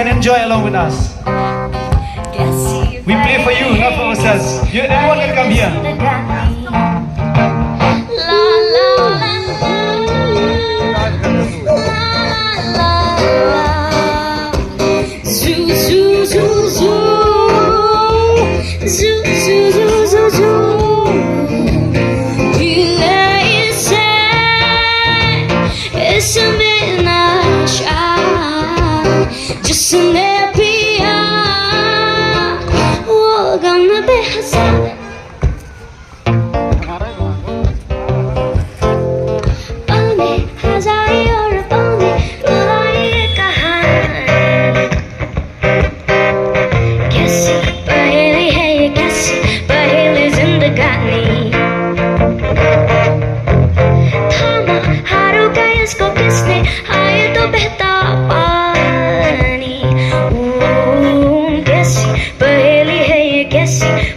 can enjoy along with us. We play for you, not for ourselves. Everyone can come here.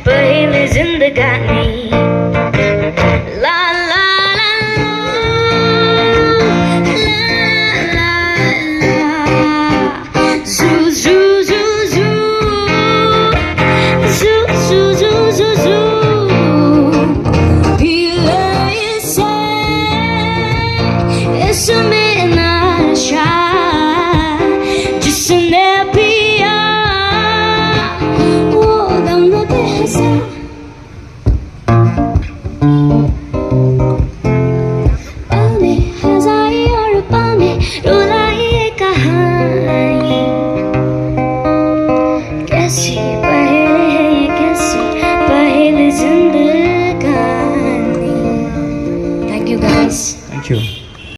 पहले जिंदगानी ला ला ला ला जू जू जू जू जू जू जू जू जू पीले से इसमें नशा जिसने पिया वो गम न बेहसा कैसी पहेली है ये कैसी पहेली जिंदगानी. Thank you guys. Thank you.